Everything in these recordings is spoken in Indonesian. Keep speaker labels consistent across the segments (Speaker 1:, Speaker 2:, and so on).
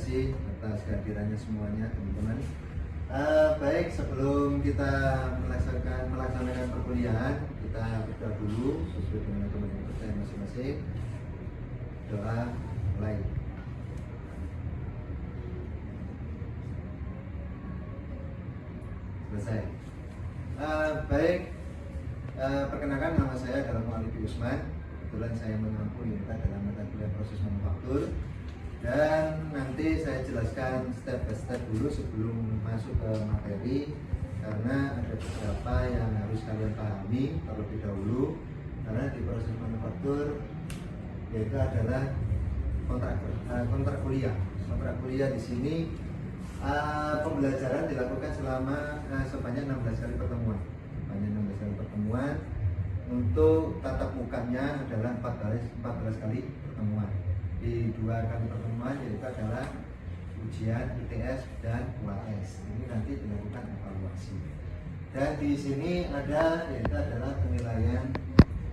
Speaker 1: kasih atas kehadirannya semuanya teman-teman. Baik, sebelum kita melaksanakan perkuliahan, kita berdoa dulu sesuai dengan teman-teman kepercayaan masing-masing. Doa mulai. Selesai. Baik, perkenalkan nama saya adalah Muhammad Usman. Kebetulan saya mengampu unita dalam mata kuliah proses manufaktur, dan nanti saya jelaskan step by step dulu sebelum masuk ke materi, karena ada beberapa yang harus kalian pahami terlebih dahulu. Karena di proses manufaktur yaitu adalah kontrak kuliah. Kontrak kuliah di sini pembelajaran dilakukan selama sebanyak 16 kali pertemuan. Untuk tatap mukanya adalah 14 kali pertemuan. Di 2 kali pertemuan yaitu adalah ujian ITS dan UAS. Ini nanti dilakukan evaluasi. Dan di sini ada yaitu adalah penilaian,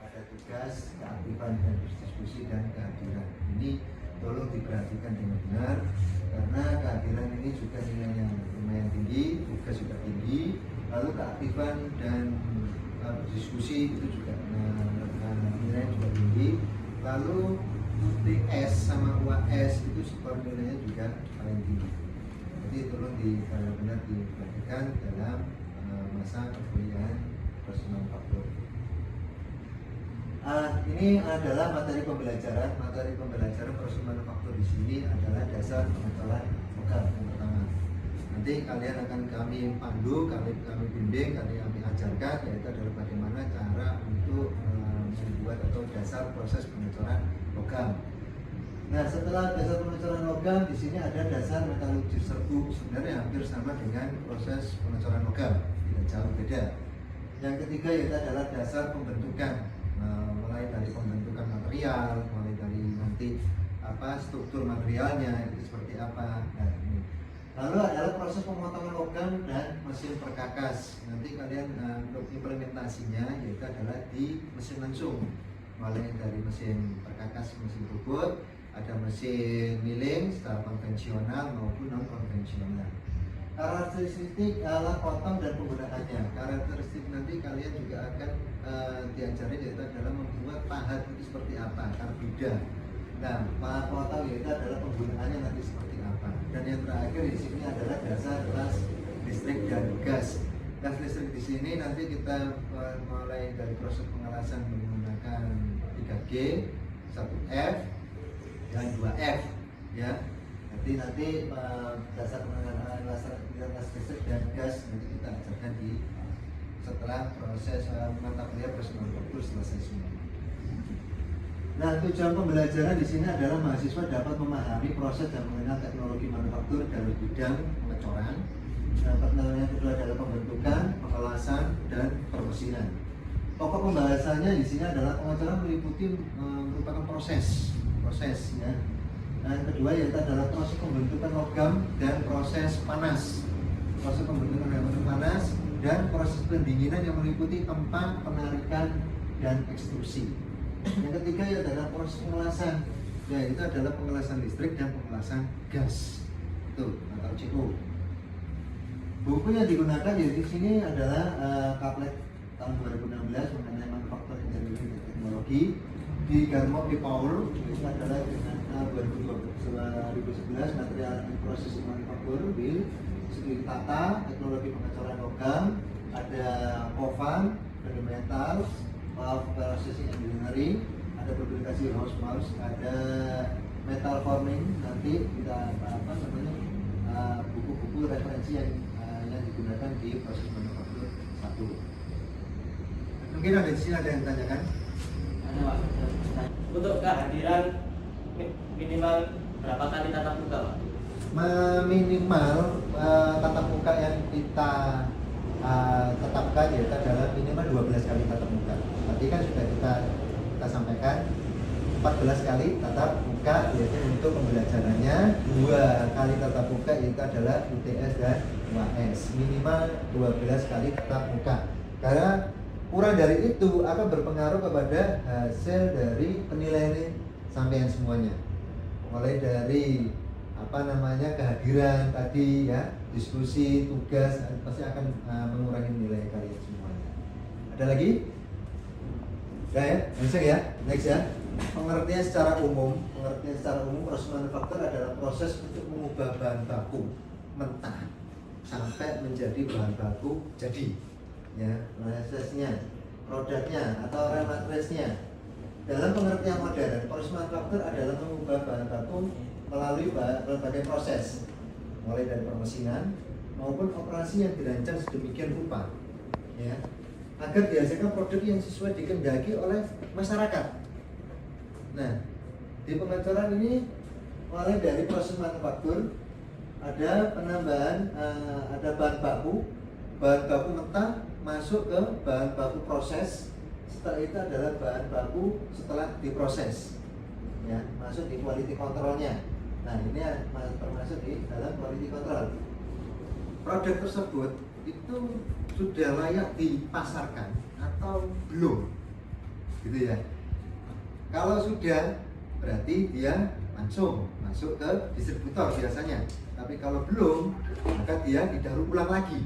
Speaker 1: ada tugas, keaktifan dan diskusi dan kehadiran. Ini tolong diperhatikan dengan benar, karena kehadiran ini juga nilai yang lumayan tinggi, tugas juga tinggi, lalu keaktifan dan diskusi itu juga nilainya juga tinggi, lalu TS sama UAS itu skor nilainya juga paling tinggi. Jadi tolong benar-benar diperhatikan dalam masa perkuliahan proses manufaktur. Ini adalah materi pembelajaran. Materi pembelajaran proses manufaktur di sini adalah dasar pengecoran logam yang pertama. Nanti kalian akan kami pandu, kami bimbing, kami ajarkan, yaitu adalah bagaimana cara untuk membuat atau dasar proses pengecoran logam. Nah, setelah dasar pengecoran logam, di sini ada dasar metalurgi serbuk. Sebenarnya hampir sama dengan proses pengecoran logam, tidak jauh beda. Yang ketiga yaitu adalah dasar pembentukan, mulai dari pembentukan material, mulai dari nanti struktur materialnya itu seperti apa. Nah, ini. Lalu adalah proses pemotongan logam dan mesin perkakas. Nanti kalian untuk implementasinya yaitu adalah di mesin langsung, mulai dari mesin perkakas, mesin robot, ada mesin milling secara konvensional maupun non konvensional. Karakteristik alat potong dan penggunaannya. Karakteristik nanti kalian juga akan diajari yaitu adalah membuat pahat itu seperti apa, karbida. Nah, pahat potong yaitu adalah penggunaannya nanti seperti apa. Dan yang terakhir di sini adalah dasar kelas listrik dan gas. Gas listrik di sini nanti kita mulai dari proses pengelasan menggunakan 3G, 1F, dan 2F, ya. Nanti dasar pengenalan gas listrik dan gas nanti kita ajarkan setelah proses mata kuliah proses manufaktur selesai semua. Nah, tujuan pembelajaran di sini adalah mahasiswa dapat memahami proses dan mengenal teknologi manufaktur dalam bidang pengecoran. Yang kedua adalah pembentukan, pengelasan, dan permesinan. Pokok pembahasannya di sini adalah pengecoran meliputi merupakan proses ya. Nah, yang kedua yaitu adalah proses pembentukan logam dan proses panas. Proses pembentukan logam panas dan proses pendinginan yang meliputi empang, penarikan, dan ekstrusi. Yang ketiga yaitu adalah proses pengelasan, yaitu adalah pengelasan listrik dan pengelasan gas. Itu atau CO. Buku yang digunakan di sini adalah Kaplet tahun 2016 mengenai manufaktur engineering dan teknologi. Di Garmo di Paul itu adalah dengan 2011 material proses manufaktur Will studi tata teknologi pengecoran logam, ada Kovan fundamental processing engineering, ada publikasi House, ada metal forming. Nanti kita buku-buku referensi yang digunakan di proses manufaktur 1. Mungkin ada di sini ada yang tanyakan.
Speaker 2: Untuk kehadiran minimal berapa kali tatap muka, Pak?
Speaker 1: Minimal tatap muka yang kita tetapkan yaitu adalah minimal 12 kali tatap muka. Tadi kan sudah kita sampaikan 14 kali tatap muka yaitu untuk pembelajarannya, 2 kali tatap muka yaitu adalah UTS dan UAS. Minimal 12 kali tatap muka. Karena kurang dari itu akan berpengaruh kepada hasil dari penilaian sampean semuanya. Mulai dari kehadiran tadi ya, diskusi, tugas pasti akan mengurangi nilai kalian semuanya. Ada lagi? Udah ya, next ya. Pengertian secara umum proses manufaktur adalah proses untuk mengubah bahan baku mentah sampai menjadi bahan baku jadi. Ya, prosesnya, produknya atau raw materialsnya. Dalam pengertian modern, proses manufaktur adalah mengubah bahan baku melalui berbagai proses, mulai dari permesinan maupun operasi yang dirancang sedemikian rupa, ya, agar dihasilkan produk yang sesuai dikehendaki oleh masyarakat. Nah, di pengecoran ini mulai dari proses manufaktur, ada penambahan, ada bahan baku mentah masuk ke bahan baku proses. Setelah itu adalah bahan baku setelah diproses, ya, masuk di quality controlnya. Nah, ini termasuk di dalam quality control. Produk tersebut itu sudah layak dipasarkan atau belum, gitu ya. Kalau sudah, berarti dia langsung masuk ke distributor biasanya. Tapi kalau belum, maka dia didaur ulang lagi,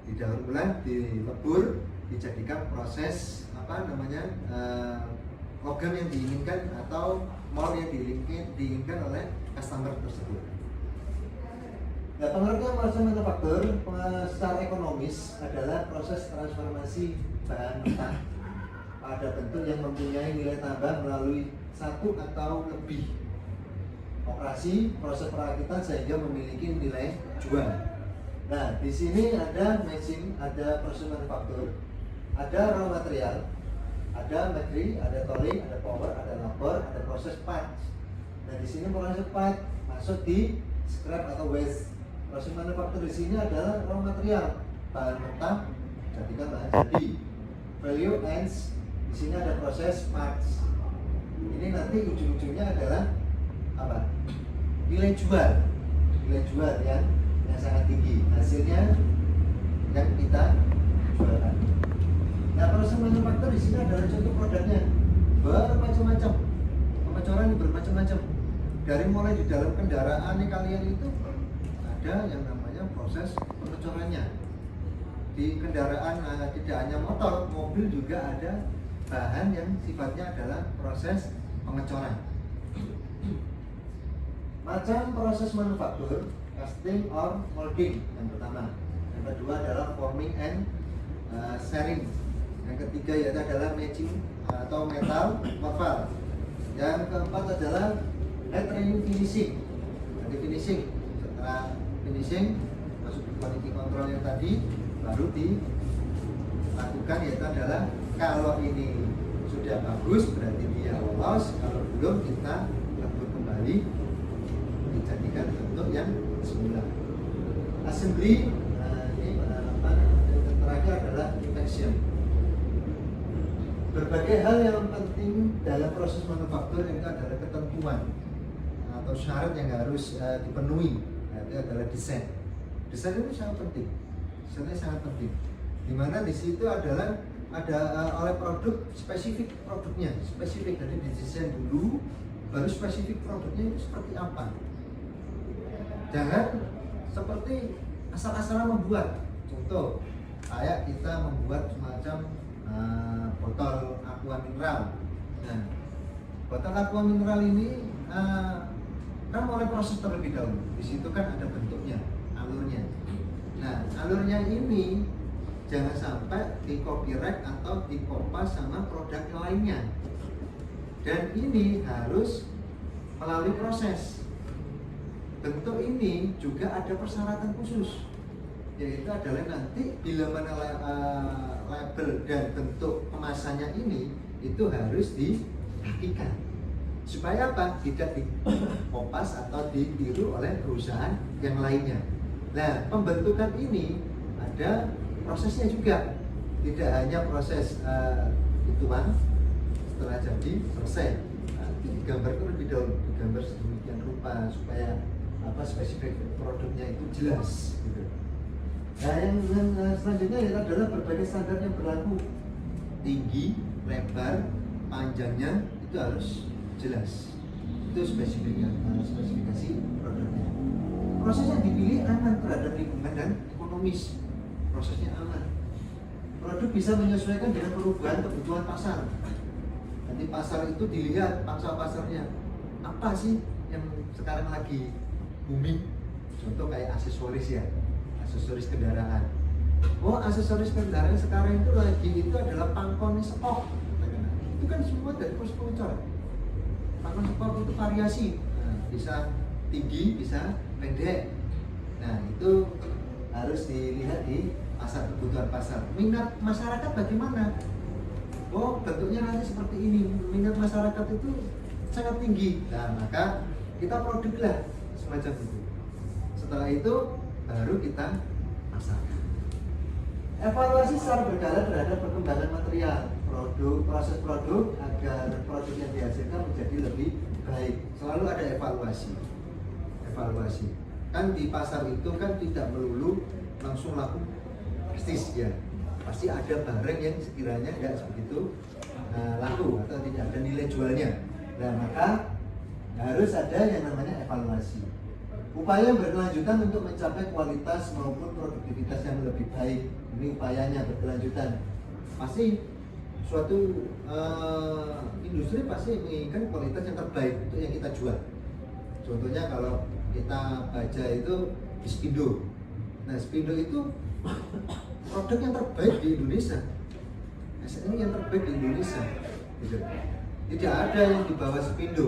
Speaker 1: dilebur, dijadikan proses logam yang diinginkan atau mol yang diinginkan oleh customer tersebut. Nah, pengertian proses manufaktur secara ekonomis adalah proses transformasi bahan mentah pada bentuk yang mempunyai nilai tambah melalui satu atau lebih operasi proses perakitan sehingga memiliki nilai jual. Nah, di sini ada matching, ada proses manufaktur, ada raw material, ada materi, ada tooling, ada power, ada labor, ada proses parts. Nah, di sini proses part masuk di scrap atau waste. Proses manufaktur di sini adalah raw material, bahan mentah, jadikan bahan jadi. Value ends, di sini ada proses parts. Ini nanti ujung-ujungnya adalah apa? Nilai jual yang sangat tinggi. Hasilnya yang kita jualkan. Nah, proses manufaktur di sini adalah contoh produknya bermacam-macam. Pengecoran ini bermacam-macam. Dari mulai di dalam kendaraan nih kalian itu ada yang namanya proses pengecorannya. Di kendaraan tidak hanya motor, mobil juga ada bahan yang sifatnya adalah proses pengecoran. Macam proses manufaktur, casting or molding yang pertama. Yang kedua adalah forming and sharing. Yang ketiga yaitu adalah matching atau metal morphle. Yang keempat adalah lettering finishing. Jadi finishing, setelah finishing masuk di quality control yang tadi, baru dilakukan yaitu adalah kalau ini sudah bagus berarti dia lolos, kalau belum kita lebur kembali dijadikan bentuk yang semula. Assembly, ini yang terakhir adalah inspection. Berbagai hal yang penting dalam proses manufaktur itu adalah ketentuan atau syarat yang harus dipenuhi. Itu adalah desain. Desain itu sangat penting. Desainnya sangat penting. Dimana di situ adalah ada oleh produk spesifik produknya, spesifik. Jadi didesain dulu, baru spesifik produknya itu seperti apa. Jangan seperti asal-asalan membuat. Contoh, kayak kita membuat semacam botol aqua mineral. Nah, botol aqua mineral ini kan mulai proses terlebih dahulu. Di situ kan ada bentuknya, alurnya. Nah, alurnya ini jangan sampai di copyright atau dikopas sama produk lainnya. Dan ini harus melalui proses. Bentuk ini juga ada persyaratan khusus, yaitu adalah nanti bila mana label dan bentuk kemasannya ini itu harus dihakikkan supaya apa? Tidak dikopas atau ditiru oleh perusahaan yang lainnya. Nah, pembentukan ini ada prosesnya juga, tidak hanya proses hitungan setelah jadi selesai. Nah, digambarkan lebih dahulu, digambar sedemikian rupa supaya spesifik produknya itu jelas. Gitu. Nah, yang selanjutnya adalah berbagai standar yang berlaku, tinggi, lebar, panjangnya itu harus jelas. Itu spesifikasi produknya. Proses yang dipilih aman terhadap lingkungan dan ekonomis. Prosesnya aman. Produk bisa menyesuaikan dengan perubahan kebutuhan pasar. Nanti pasar itu dilihat pangsa pasarnya apa sih yang sekarang lagi booming. Contoh kayak aksesoris ya, aksesoris kendaraan. Oh, aksesoris kendaraan sekarang itu lagi itu adalah pangkon sport. Itu kan semua dari proses pengecoran. Pangkon sport itu variasi, nah, bisa tinggi, bisa pendek. Nah, itu harus dilihat di pasar, kebutuhan pasar. Minat masyarakat bagaimana? Oh, bentuknya nanti seperti ini. Minat masyarakat itu sangat tinggi. Nah, maka kita produklah semacam itu. Setelah itu baru kita pasarkan. Evaluasi secara berkala terhadap perkembangan material, proses produk agar produk yang dihasilkan menjadi lebih baik. Selalu ada evaluasi. Kan di pasar itu kan tidak melulu langsung laku drastis ya. Pasti ada barang yang sekiranya tidak begitu laku atau tidak ada nilai jualnya. Nah, maka harus ada yang namanya evaluasi. Upaya berkelanjutan untuk mencapai kualitas maupun produktivitas yang lebih baik. Ini upayanya berkelanjutan. Pasti suatu industri pasti menginginkan kualitas yang terbaik untuk yang kita jual. Contohnya kalau kita baca itu di Spindo. Nah, Spindo itu produk yang terbaik di Indonesia. Ini yang terbaik di Indonesia. Gitu. Tidak ada yang di bawah Spindo.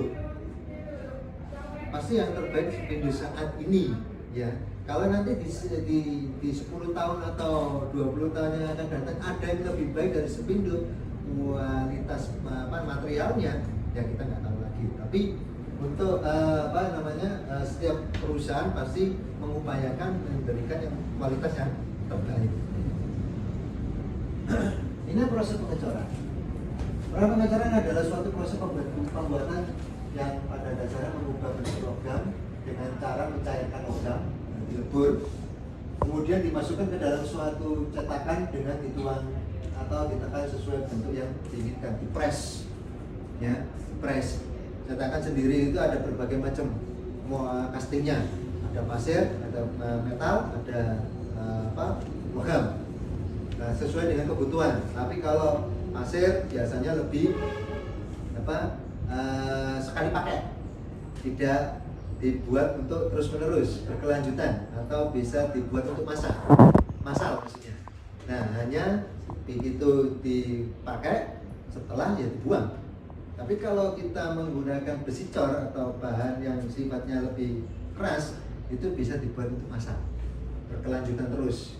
Speaker 1: Pasti yang terbaik Spindo saat ini, ya. Kalau nanti di 10 tahun atau 20 tahun yang akan datang ada yang lebih baik dari Spindo, kualitas materialnya, ya kita nggak tahu lagi. Tapi untuk setiap perusahaan pasti mengupayakan memberikan yang kualitas yang terbaik. Ini proses pengecoran. Proses pengecoran adalah suatu proses pembuatan yang pada dasarnya mengubah bentuk logam dengan cara mencairkan logam, dilebur, kemudian dimasukkan ke dalam suatu cetakan dengan dituang atau ditekan sesuai bentuk yang diinginkan, dipres, ya, press. Cetakan sendiri itu ada berbagai macam castingnya, ada pasir, ada metal, ada logam. Nah, sesuai dengan kebutuhan. Tapi kalau pasir biasanya lebih sekali pakai, tidak dibuat untuk terus-menerus berkelanjutan atau bisa dibuat untuk masal maksudnya. Nah, hanya begitu dipakai setelah ya dibuang. Tapi kalau kita menggunakan besi cor atau bahan yang sifatnya lebih keras, itu bisa dibuat untuk masal, berkelanjutan terus.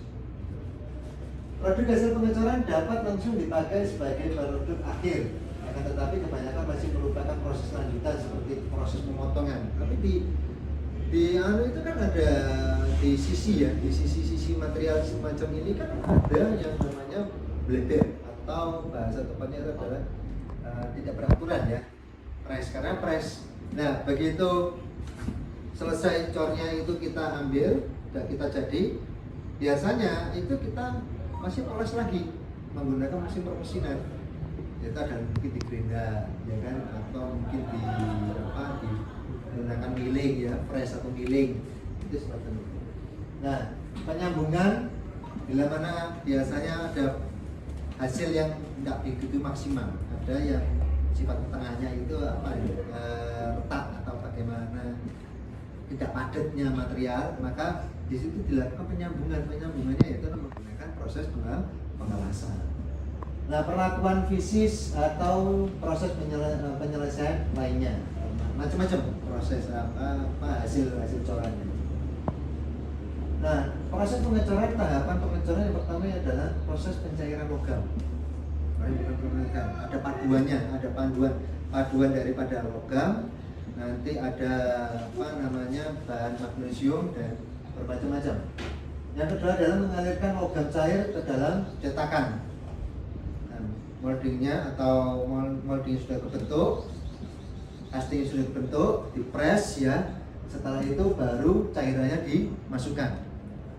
Speaker 1: Produk hasil pengecoran dapat langsung dipakai sebagai produk akhir. Akan tetapi kebanyakan masih merupakan proses lanjutan seperti proses pemotongan. Tapi di itu kan ada di sisi material semacam ini kan ada yang namanya blender atau bahasa tepatnya itu adalah tidak beraturan ya, press, karena press. Nah, begitu selesai cornya itu kita ambil dan kita jadi, biasanya itu kita masih oles lagi menggunakan mesin permesinan. Kita ada mungkin di gerinda, ya kan, atau mungkin menggunakan milling ya, press atau milling itu seperti itu. Nah, penyambungan bila mana biasanya ada hasil yang tidak begitu maksimal, ada yang sifat tengahnya itu retak atau bagaimana tidak padatnya material, maka di situ dilakukan penyambungannya yaitu menggunakan proses pengelasan. Nah, perlakuan fisis atau proses penyelesaian lainnya, macam-macam proses hasil corannya. Nah, proses pengecoran, tahapan pengecoran yang pertama adalah proses pencairan logam. Ada paduan daripada logam, nanti ada bahan magnesium dan bermacam-macam. Yang kedua adalah mengalirkan logam cair ke dalam cetakan. Moldingnya atau molding sudah terbentuk, casting sudah terbentuk, dipres ya. Setelah itu baru cairannya dimasukkan.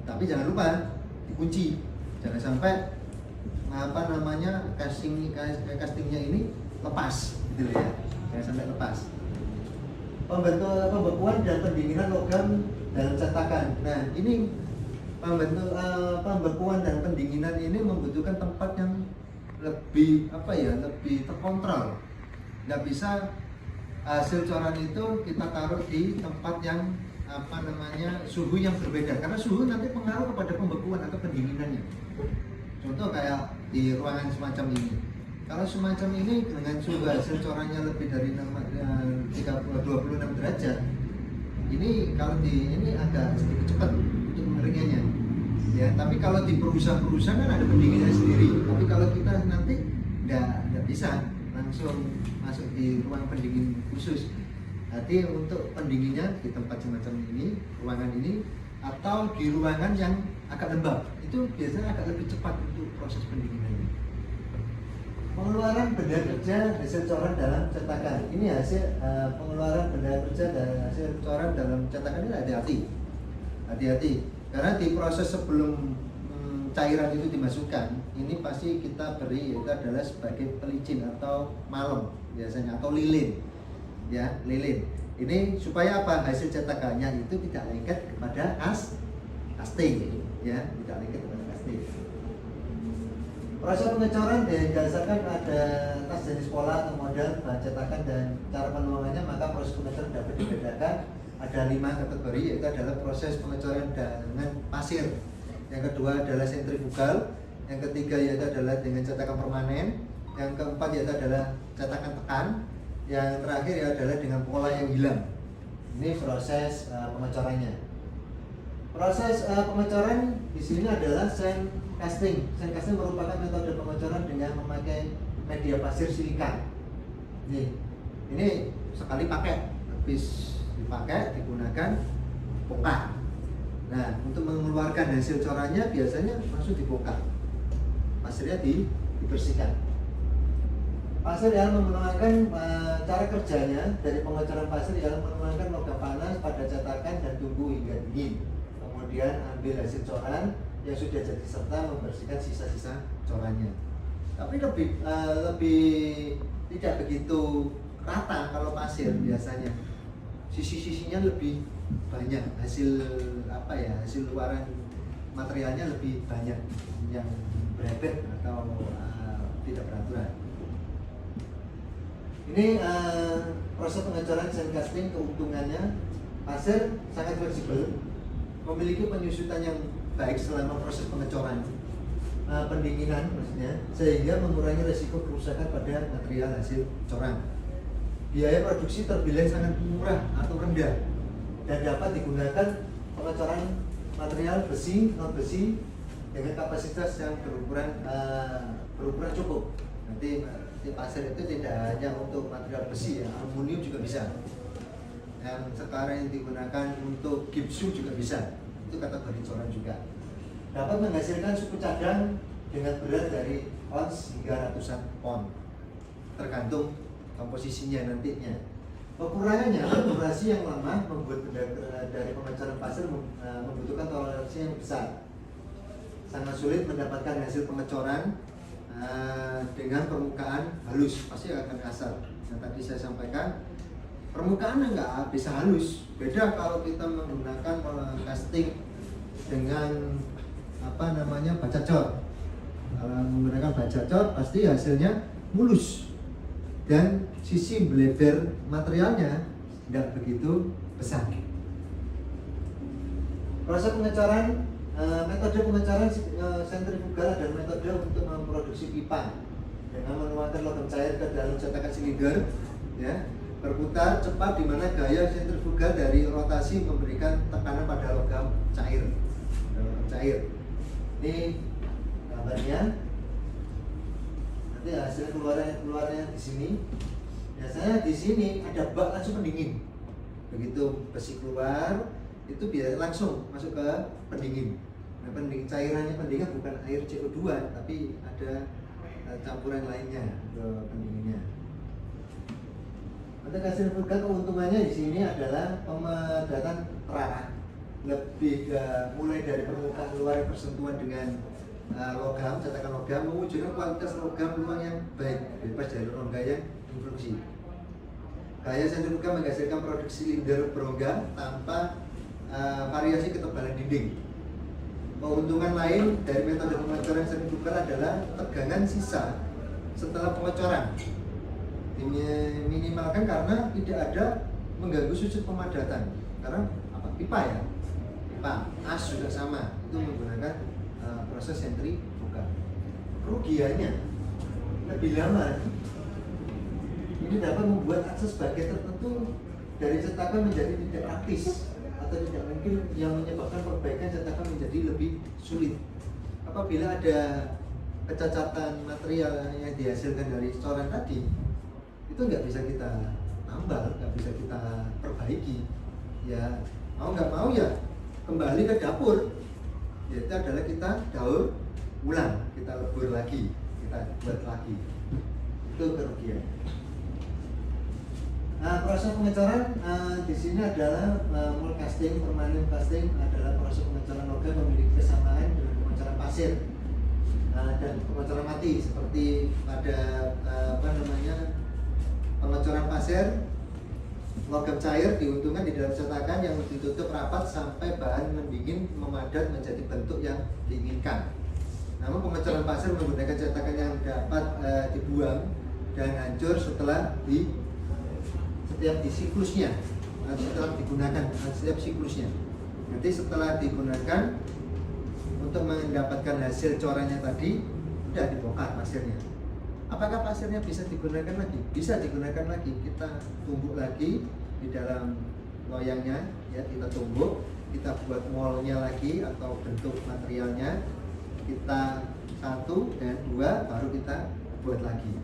Speaker 1: Tapi jangan lupa dikunci, jangan sampai castingnya ini lepas, gitu ya. Jangan sampai lepas. pembekuan dan pendinginan logam dalam cetakan. Nah, ini pembekuan dan pendinginan ini membutuhkan tempat yang lebih lebih terkontrol. Nggak bisa hasil coran itu kita taruh di tempat yang suhu yang berbeda, karena suhu nanti pengaruh kepada pembekuan atau pendinginannya. Contoh kayak di ruangan semacam ini, kalau semacam ini dengan suhu hasil corannya lebih dari 26 derajat, ini kalau ini agak sedikit cepat untuk mengeringnya ya. Tapi kalau di perusahaan-perusahaan kan ada pendinginnya sendiri, tapi kalau kita nanti nggak bisa langsung masuk di ruang pendingin khusus. Nanti untuk pendinginnya di tempat semacam ini, ruangan ini, atau di ruangan yang agak lembab, itu biasanya agak lebih cepat untuk proses pendinginannya. Pengeluaran benda kerja hasil coran dalam cetakan. Ini hasil pengeluaran benda kerja dan hasil coran dalam cetakan ini hati-hati. Karena di proses sebelum cairan itu dimasukkan, ini pasti kita beri itu adalah sebagai pelicin atau malem biasanya, atau lilin. Ya, lilin. Ini supaya apa? Hasil cetakannya itu tidak lengket kepada casting, ya, tidak lengket kepada casting. Proses pengecoran didasarkan ada tas jenis pola atau model bahan cetakan dan cara penuangannya, maka proses pengecoran dapat dibedakan. Ada 5 kategori, yaitu adalah proses pengecoran dengan pasir. Yang kedua adalah sentrifugal. Yang ketiga yaitu adalah dengan cetakan permanen. Yang keempat yaitu adalah cetakan tekan. Yang terakhir adalah dengan pola yang hilang. Ini proses pengecorannya. Proses pengecoran di sini adalah sand casting. Sand casting merupakan metode pengecoran dengan memakai media pasir silika. Ini sekali pakai, habis dipakai digunakan bongkar. Nah, untuk mengeluarkan hasil corannya biasanya langsung dibongkar. Pasirnya dibersihkan. Pasir yang menuangkan cara kerjanya dari pengecoran pasir yang menuangkan logam panas pada cetakan dan tunggu hingga dingin. Kemudian ambil hasil coran yang sudah jadi serta membersihkan sisa-sisa corannya. Tapi lebih tidak begitu rata kalau pasir biasanya. Sisi-sisinya lebih banyak, hasil luaran materialnya lebih banyak yang berebet atau tidak beraturan. Ini proses pengecoran sand casting. Keuntungannya, pasir sangat fleksibel, memiliki penyusutan yang baik selama proses pengecoran, pendinginan maksudnya, sehingga mengurangi risiko kerusakan pada material hasil coran. Biaya produksi terbilang sangat murah atau rendah dan dapat digunakan pengecoran material besi, non besi dengan kapasitas yang berukuran cukup. Nanti pasir itu tidak hanya untuk material besi ya, aluminium juga bisa. Yang sekarang yang digunakan untuk gipsum juga bisa. Itu kategori coran juga. Dapat menghasilkan suku cadang dengan berat dari ons hingga ratusan pon, tergantung komposisinya nantinya. Kekurangannya, durasi yang lama membuat benda dari pengecoran pasir membutuhkan toleransi yang besar. Sangat sulit mendapatkan hasil pengecoran dengan permukaan halus, pasti akan kasar. Yang tadi saya sampaikan, permukaannya nggak bisa halus. Beda kalau kita menggunakan casting dengan baca cor. Kalau menggunakan baca cor, pasti hasilnya mulus dan sisi bleber materialnya tidak begitu besar. Proses pengecoran, metode pengecoran sentrifugal adalah metode untuk memproduksi pipa dengan menuangkan logam cair ke dalam cetakan silinder, ya, berputar cepat, di mana gaya sentrifugal dari rotasi memberikan tekanan pada logam cair. Ini gambarnya. Nanti hasil keluarnya di sini. Biasanya di sini ada bak langsung pendingin. Begitu besi keluar, itu biar langsung masuk ke pendingin. Nah, pendingin bukan air CO2, tapi ada campuran lainnya ke pendinginnya. Untuk hasil vulkan, keuntungannya di sini adalah pemedatan terarah, mulai dari permukaan luar bersentuhan dengan logam, cetakan logam, mewujudkan kualitas logam luar yang baik, bebas dari rongga yang infeksi. Gaya sentrifuga menghasilkan produk silinder berongga tanpa variasi ketebalan dinding. Keuntungan lain dari metode pengecoran sentrifugal adalah tegangan sisa setelah pengecoran diminimalkan karena tidak ada mengganggu sudut pemadatan. Karena apa? Pipa ya, pipa, as juga sama, itu menggunakan proses sentrifugal. Kerugiannya lebih lama. Ini dapat membuat akses bagian tertentu dari cetakan menjadi tidak praktis atau tidak mungkin, yang menyebabkan perbaikan cetakan menjadi lebih sulit. Apabila ada kecacatan material yang dihasilkan dari coran tadi, itu nggak bisa kita tambal, nggak bisa kita perbaiki. Ya mau nggak mau ya kembali ke dapur. Yaitu adalah kita daur ulang, kita lebur lagi, kita buat lagi. Itu kerugian. Nah, proses pengecoran di sini adalah mold casting, permanent casting adalah proses pengecoran logam memiliki kesamaan dengan pengecoran pasir dan pengecoran mati, seperti pada pengecoran pasir. Logam cair diuntungkan di dalam cetakan yang ditutup rapat sampai bahan mendingin memadat menjadi bentuk yang diinginkan. Namun pengecoran pasir menggunakan cetakan yang dapat dibuang dan hancur setelah setiap di siklusnya, setelah digunakan setiap siklusnya. Nanti setelah digunakan untuk mendapatkan hasil corannya tadi, udah dibongkar pasirnya. Apakah pasirnya bisa digunakan lagi? Bisa digunakan lagi. Kita tumbuk lagi di dalam loyangnya, ya kita tumbuk, kita buat moldnya lagi atau bentuk materialnya. Kita 1 dan 2 baru kita buat lagi.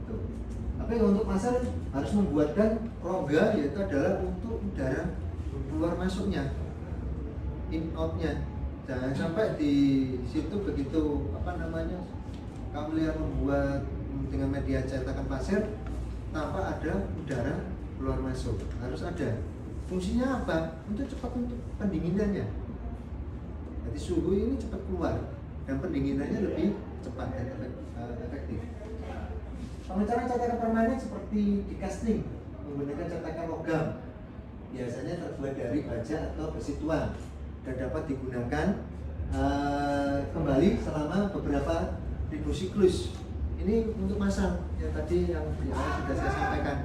Speaker 1: Tuh. Tapi untuk pasar harus membuatkan rongga, yaitu adalah untuk udara keluar masuknya, in outnya. Jangan sampai di situ begitu kamu lihat membuat dengan media cetakan pasir tanpa ada udara keluar masuk. Harus ada. Fungsinya apa? Untuk cepat untuk pendinginannya. Jadi suhu ini cepat keluar dan pendinginannya lebih cepat dan efektif. Pengecoran cetakan permanen seperti di casting menggunakan cetakan logam, biasanya terbuat dari baja atau besi tua dan dapat digunakan kembali selama beberapa ribu siklus. Ini untuk masang ya tadi yang sudah saya sampaikan.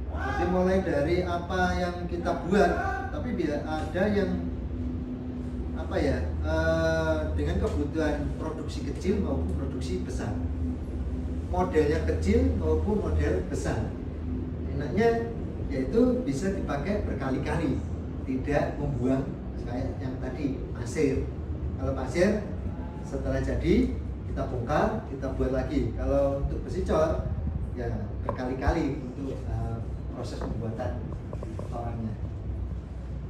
Speaker 1: Jadi mulai dari apa yang kita buat, tapi bila ada yang dengan kebutuhan produksi kecil maupun produksi besar. Modelnya kecil maupun model besar. Enaknya yaitu bisa dipakai berkali-kali, tidak membuang kayak yang tadi pasir. Kalau pasir setelah jadi kita bongkar, kita buat lagi. Kalau untuk besi cor ya berkali-kali untuk proses pembuatan corannya.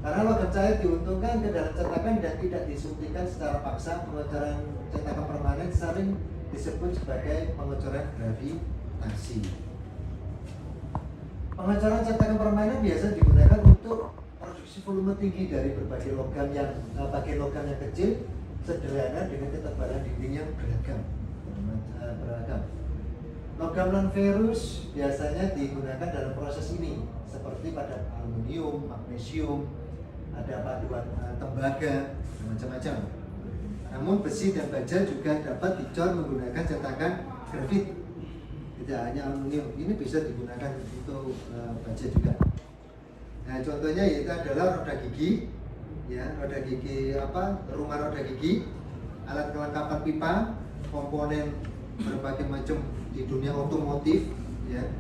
Speaker 1: Karena logam cair diuntungkan ke dalam cetakan dan tidak disuntikan secara paksa, pengecoran cetakan permanen sering disebut sebagai pengecoran gravitasi. Pengecoran cetakan permanen biasa digunakan untuk produksi volume tinggi dari berbagai logam bagian logam yang kecil, sederhana dengan ketebalan dinding yang beragam. Logam non-ferrous biasanya digunakan dalam proses ini, seperti pada aluminium, magnesium, ada paduan tembaga, macam-macam. Namun besi dan baja juga dapat dicor menggunakan cetakan grafit. Tidak hanya aluminium, ini bisa digunakan untuk baja juga. Nah, contohnya yaitu adalah roda gigi, ya, roda gigi rumah roda gigi, alat kelengkapan pipa, komponen berbagai macam di dunia otomotif, ya,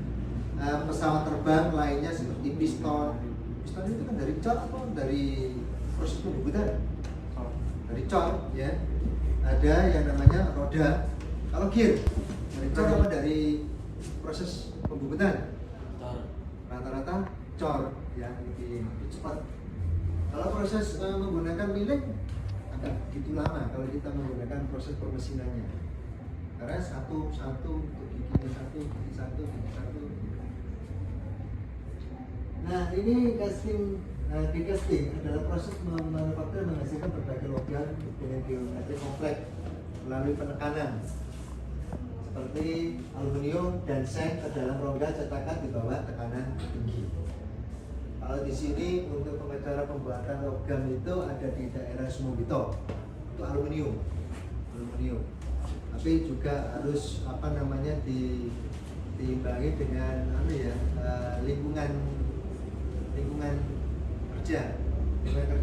Speaker 1: pesawat terbang lainnya seperti piston. Piston itu kan dari cor atau dari proses pembuatan? Dari cor, ya. Ada yang namanya roda. Kalau gear dari cor apa dari proses pembuatan? Rata-rata cor, ya, lebih cepat. Kalau proses menggunakan milik agak gitu lama kalau kita menggunakan proses permesinannya. Karena satu untuk gigi satu. Nah, ini casting. Di casting adalah proses manufaktur menghasilkan berbagai logam dengan geometri kompleks melalui penekanan seperti aluminium dan seng ke dalam rongga cetakan di bawah tekanan tinggi. Kalau di sini untuk pengecoran pembuatan logam itu ada di daerah Sumobito, itu aluminium. Tapi juga harus diimbangi dengan lingkungan kerja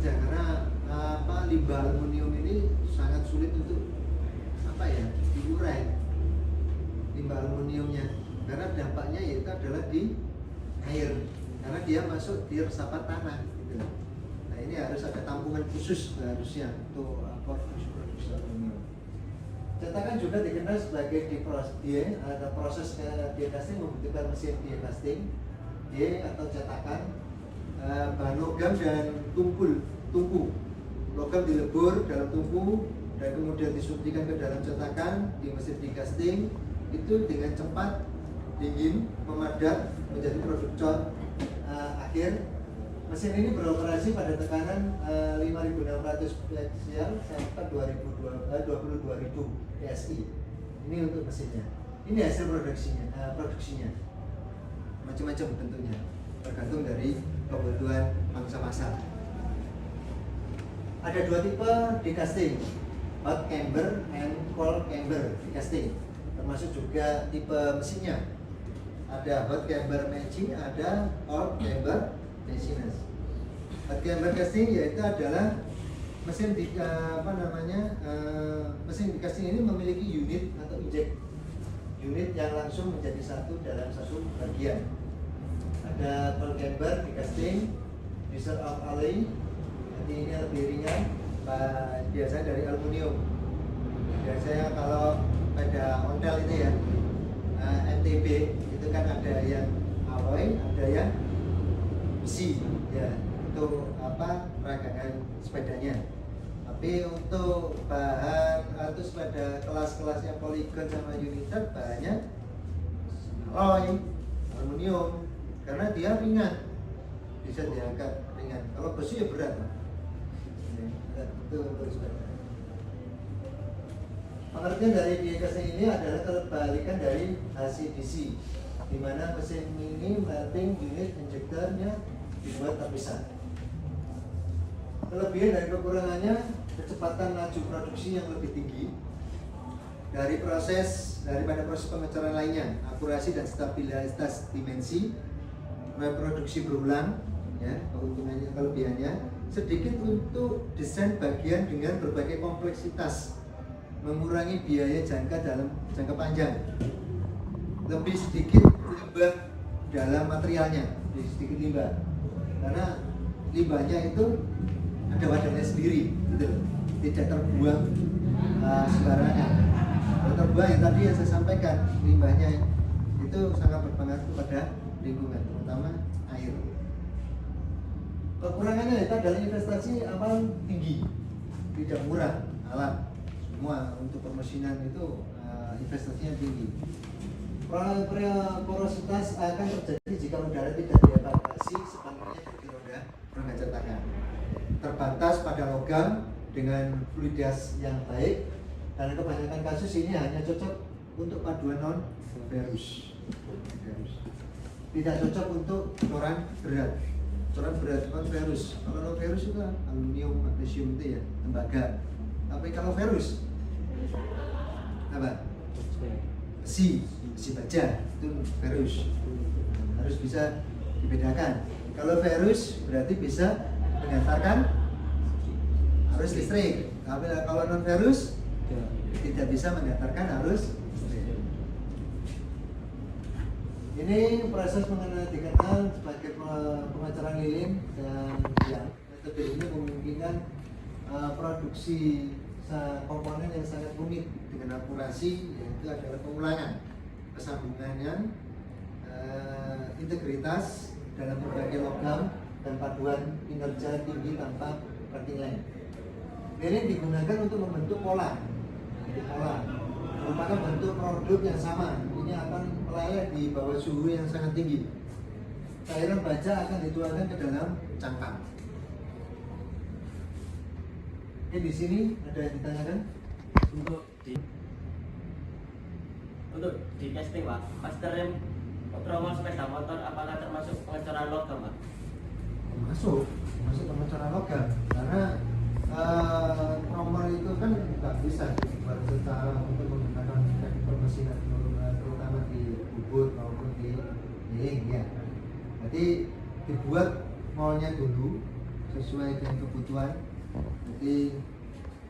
Speaker 1: karena limbah aluminium ini sangat sulit untuk diurai limbah aluminiumnya, karena dampaknya yaitu adalah di air, karena dia masuk di resapan tanah gitu. Nah ini harus ada tampungan khusus harusnya untuk produksi aluminium. Cetakan juga dikenal sebagai ada proses die casting membutuhkan mesin die casting, die atau cetakan, bahan logam dan tungku. Logam dilebur dalam tungku dan kemudian disuntikan ke dalam cetakan di mesin die casting. Itu dengan cepat, dingin, memadat menjadi produk cat akhir. Mesin ini beroperasi pada tekanan 5.600 PSI sampai 22.000 PSI. Ini untuk mesinnya. Ini hasil produksinya. Macam-macam bentuknya, tergantung dari kebutuhan bangsa pasar. Ada dua tipe die casting, hot chamber and cold chamber die casting. Termasuk juga tipe mesinnya. Ada hot chamber matching, ada cold chamber machiness. Hot chamber casting yaitu adalah mesin mesin die casting ini memiliki unit atau unit yang langsung menjadi satu dalam satu bagian. Ada cold chamber die casting, user of alloy, ini lebih ringan, biasanya dari aluminium. Biasanya kalau pada ondel itu ya MTB itu kan ada yang alloy, ada yang besi ya, untuk peragangan sepedanya. Tapi untuk bahan atau pada kelas-kelasnya poligon sama uniter bahannya alloy, aluminium, karena dia ringan, bisa diangkat ringan. Kalau besi ya berat, itu untuk sepeda. Pengertian dari die casting ini adalah kebalikan dari HCDC, di mana mesin ini melting unit injektornya dibuat terpisah. Kelebihan dan kekurangannya, kecepatan laju produksi yang lebih tinggi daripada proses pengecoran lainnya, akurasi dan stabilitas dimensi, reproduksi berulang, ya, keuntungannya, kelebihannya, sedikit untuk desain bagian dengan berbagai kompleksitas, mengurangi biaya jangka panjang, lebih sedikit limbah dalam materialnya, sedikit limbah, karena limbahnya itu ada wadahnya sendiri, gitu, tidak terbuang sembarangan. Kalau terbuang yang tadi yang saya sampaikan, limbahnya itu sangat berpengaruh pada lingkungan, terutama air. Kekurangannya itu adalah investasi awal tinggi, tidak murah, alat semua untuk permesinan itu investasinya tinggi. Porositas akan terjadi jika udara tidak dievakuasi sepenuhnya dari roda cetakan. Terbatas pada logam dengan fluiditas yang baik, dan kebanyakan kasus ini hanya cocok untuk paduan non ferrous. Tidak cocok untuk coran berat non ferrous. Kalau non ferrous itu aluminium, magnesium itu ya, tembaga. Tapi kalau ferrous apa? Besi baja itu ferrous. Harus bisa dibedakan. Kalau ferrous berarti bisa mengantarkan arus listrik. Tapi kalau non ferrous tidak bisa mengantarkan arus listrik. Ini proses dikenal sebagai pengecoran lilin, dan metode ini memungkinkan produksi komponen yang sangat rumit dengan akurasi, yaitu adalah pengulangan, kesambungannya, integritas dalam berbagai logam, dan paduan kinerja tinggi tanpa pertingaian. Lilin digunakan untuk membentuk pola, merupakan bentuk produk yang sama. Ini akan meleleh di bawah suhu yang sangat tinggi. Cairan baja akan dituangkan ke dalam cangkang. Ini di sini ada yang ditanyakan?
Speaker 2: Untuk di casting, Pak, master rem tromol sepeda motor apakah termasuk pengecoran logam, Pak?
Speaker 1: masuk pengecoran logam karena nomor itu kan nggak bisa dibuat secara untuk menggunakan teknik permesinan terutama di bubut maupun di ya. Jadi dibuat molnya dulu sesuai dengan kebutuhan. Jadi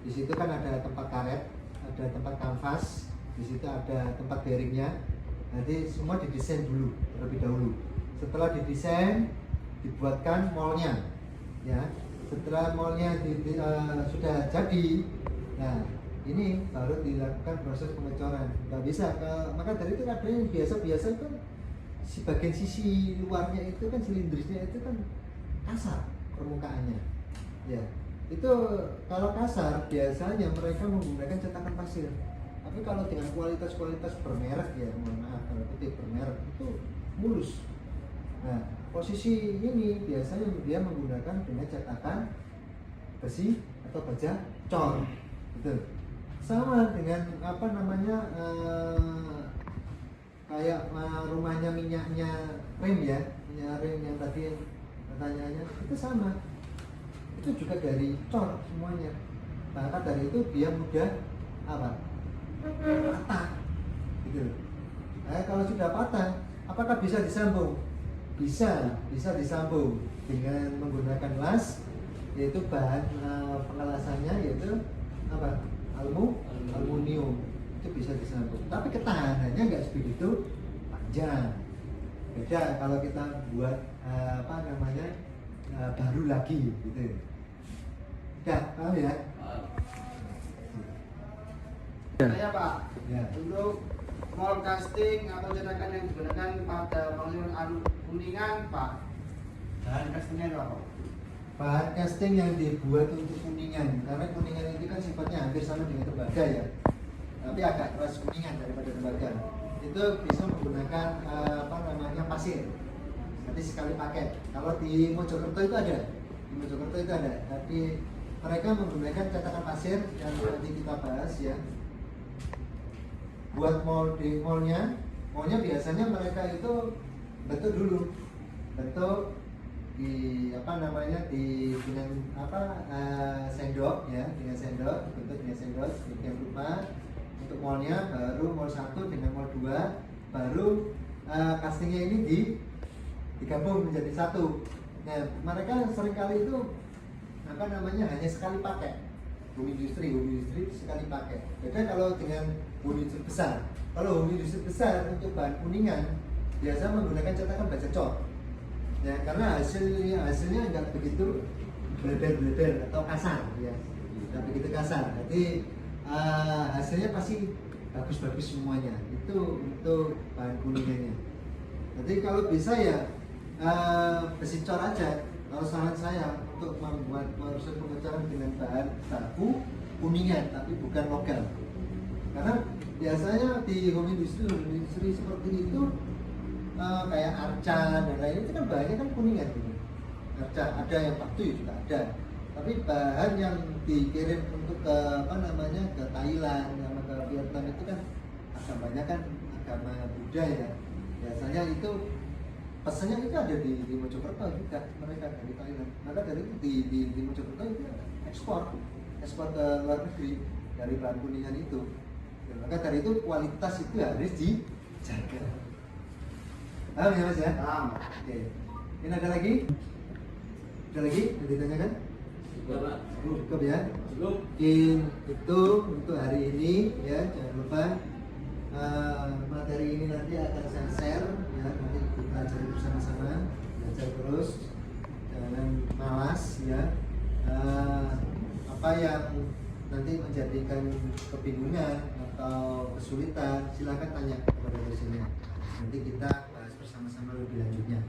Speaker 1: di situ kan ada tempat karet, ada tempat kanvas, di situ ada tempat bearingnya. Nanti semua didesain dulu terlebih dahulu. Setelah didesain, dibuatkan molnya, ya. Setelah molnya sudah jadi, nah ini baru dilakukan proses pengecoran. Nggak bisa, maka dari itu ada yang biasa-biasa kan si bagian sisi luarnya itu kan silindrisnya itu kan kasar permukaannya, ya. Itu kalau kasar biasanya mereka menggunakan cetakan pasir. Tapi kalau dengan kualitas bermerek ya, mohon maaf kalau kutip bermerek itu mulus. Nah, posisi ini biasanya dia menggunakan dengan cetakan besi atau baja cor, gitu. Sama dengan apa namanya kayak rumahnya minyaknya rem ya, minyak rem yang tadi pertanyaannya itu sama. Itu juga dari cor semuanya. Maka dari itu dia mudah apa? Patah, gitu. Kalau sudah patah, apakah bisa disambung? Bisa disambung dengan menggunakan las, yaitu bahan pengelasannya yaitu apa? Aluminium. Itu bisa disambung. Tapi ketahanannya nggak sebegitu panjang. Beda kalau kita buat baru lagi, gitu. Udah, paham ya?
Speaker 3: Saya Pak,
Speaker 1: Ya.
Speaker 3: untuk mold casting atau cetakan yang digunakan pada bangunan kuningan Pak, bahan castingnya itu apa?
Speaker 1: Bahan casting yang dibuat untuk kuningan, karena kuningan itu kan sifatnya hampir sama dengan tembaga ya, tapi agak keras kuningan daripada tembaga. Itu bisa menggunakan pasir. Nanti sekali pakai. Kalau di Mojokerto itu ada, tapi mereka menggunakan cetakan pasir yang nanti kita bahas ya. Buat molnya biasanya mereka itu bentuk dulu, sendok ya, dengan sendok, dibentuk dengan sendok sedemikian rupa untuk molnya, baru mol 1 dengan mol 2, baru castingnya ini digabung menjadi satu. Nah, mereka seringkali itu hanya sekali pakai. Home industri sekali pakai. Beda kalau dengan home industri besar. Kalau home industri besar untuk bahan kuningan biasa menggunakan cetakan baja cor. Ya, karena hasilnya enggak begitu bleber atau kasar ya. Enggak begitu kasar. Jadi hasilnya pasti bagus-bagus semuanya. Itu untuk bahan kuningannya. Jadi kalau bisa ya besi cor aja. Kalau saran saya untuk membuat proses pengecoran dengan bahan baku kuningan tapi bukan logam. Karena biasanya di home industri seperti itu kayak arca dan lain itu kan bahannya kan kuningan gitu. Arca ada yang waktu juga ada. Tapi bahan yang dikirim untuk ke ke Thailand sama ke Vietnam itu kan agamanya kan agama Buddha ya. Biasanya itu pesannya itu ada di Mojokerto juga, mereka dari Thailand. Maka dari itu di Mojokerto itu ekspor ke luar negeri dari bahan kuningan itu. Ya, maka dari itu kualitas itu harus dijaga. Paham ya Mas ya?
Speaker 3: Paham.
Speaker 1: Oke. Ini ada lagi? Ada lagi yang ditanyakan? Cukup ya? Mungkin itu untuk hari ini ya, jangan lupa materi ini nanti akan saya share ya, nanti kita pelajari bersama-sama, belajar terus, jangan malas ya. Apa yang nanti menjadikan kebingungan atau kesulitan silahkan tanya kepada dosennya, nanti kita bahas bersama-sama lebih lanjutnya.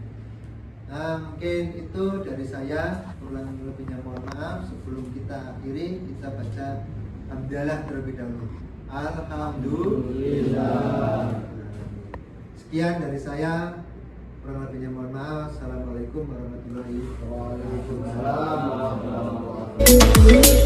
Speaker 1: Mungkin itu dari saya, kurang lebihnya mohon maaf. Sebelum kita akhiri, kita baca hamdalah terlebih dahulu. Alhamdulillah. Sekian dari saya, kurang lebihnya mohon maaf. Assalamualaikum warahmatullahi wabarakatuh.